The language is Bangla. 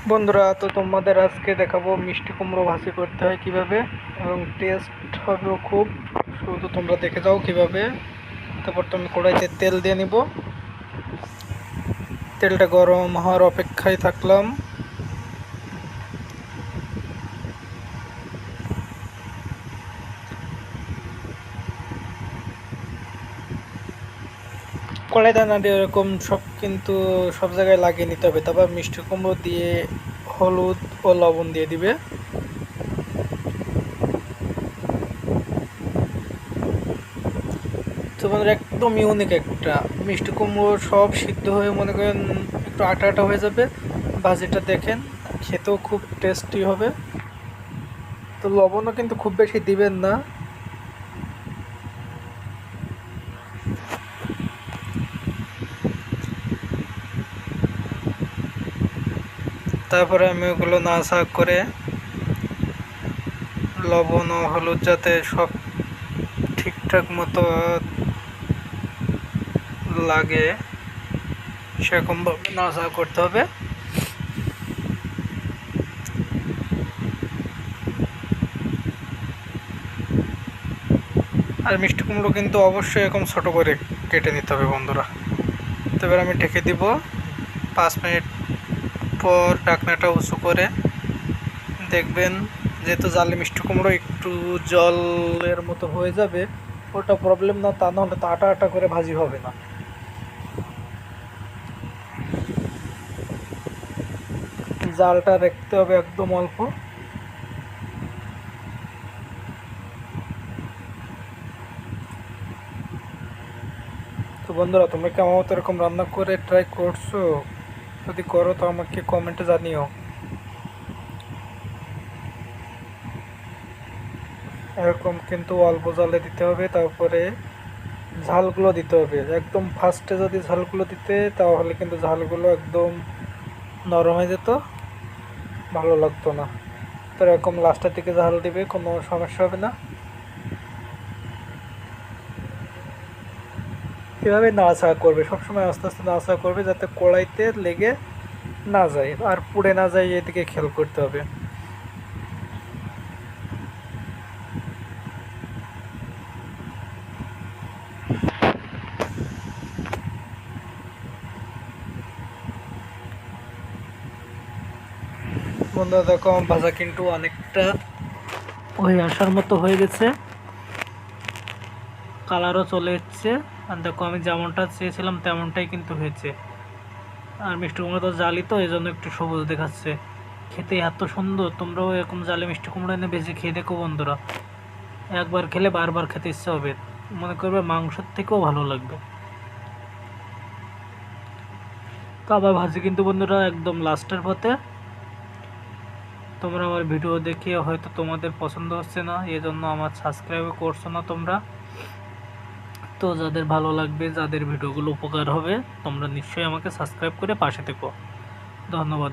বন্ধুরা, তো তোমাদের আজকে দেখাবো মিষ্টি কুমড়ো ভাজি করতে হয় কিভাবে, এবং টেস্ট হবে খুব। শুধু তোমরা দেখে যাও কিভাবে। তারপর তুমি কড়াইতে তেল দিয়ে নিব। তেলটা গরম হওয়ার অপেক্ষায় থাকলাম। কড়াইতে না দিয়ে এরকম সব কিন্তু সব জায়গায় লাগিয়ে নিতে হবে। তারপর মিষ্টি কুমড়ো দিয়ে হলুদ ও লবণ দিয়ে দিবে। তোমাদের একদম ইউনিক একটা মিষ্টি কুমড়ো, সব সিদ্ধ হয়ে মনে করেন একটু আটা আটা হয়ে যাবে। ভাজিটা দেখেন, খেতেও খুব টেস্টি হবে। তো লবণও কিন্তু খুব বেশি দিবেন না। তারপরে আমি ওগুলো নাড়াচাড়া করে লবণ ও হলুদ যাতে সব ঠিকঠাক মতো লাগে সেরকমভাবে নাড়াচাড়া করতে হবে। আর মিষ্টি কুমড়ো কিন্তু অবশ্যই এরকম ছোট করে কেটে নিতে হবে বন্ধুরা। তো এবার আমি ঢেকে দিব। 5 মিনিট পর ঢাকনাটা উঁচু করে দেখবেন, যেহেতু জালি মিষ্টি কুমড়ো একটু জলের মতো হয়ে যাবে, ওটা প্রবলেম না। তা নাহলে তো আটা আটা করে ভাজি হবে না। জালটা রাখতে হবে একদম অল্প। তো বন্ধুরা, তোমরা কি আমার মতো এরকম রান্না করে ট্রাই করছো? যদি করো তো আমাকে কমেন্টে জানিও। এরকম কিন্তু অল্প জালে দিতে হবে। তারপরে ঝালগুলো দিতে হবে একদম ফার্স্টে। যদি ঝালগুলো দিতে তাহলে কিন্তু ঝালগুলো একদম নরম হয়ে যেত, ভালো লাগতো না। তো এরকম লাস্টের দিকে ঝাল দিবে, কোনো সমস্যা হবে না। এভাবে নাড়াচাড়া করবে সবসময়, আস্তে আস্তে নাড়াচাড়া করবে যাতে কড়াইতে লেগে না যায় আর পুড়ে না যায়, এদিকে খেয়াল করতে হবে। বন্ধুরা দেখো, আমার ভাজা কিন্তু অনেকটা ওই আসার মতো হয়ে গেছে, কালারও চলে এসছে। আর দেখো, আমি যেমনটা চেয়েছিলাম তেমনটাই কিন্তু হয়েছে। আর মিষ্টি কুমড়ো তো জালি, তো এই জন্য একটু সবুজ দেখাচ্ছে। খেতে এত সুন্দর। তোমরাও এরকম জালি মিষ্টি কুমড়ো এনে বেশি খেয়ে দেখো বন্ধুরা। একবার খেলে বারবার খেতে ইচ্ছা হবে, মনে করবে মাংসের থেকেও ভালো লাগবে। তো আবার ভাজি কিন্তু বন্ধুরা একদম লাস্টের পথে। তোমরা আমার ভিডিও দেখে হয়তো তোমাদের পছন্দ হচ্ছে না, এজন্য আমার সাবস্ক্রাইব করছো না তোমরা। তো যাদের ভালো লাগবে, যাদের ভিডিওগুলো উপকার হবে, তোমরা নিশ্চয়ই আমাকে সাবস্ক্রাইব করে পাশে থেকো। ধন্যবাদ।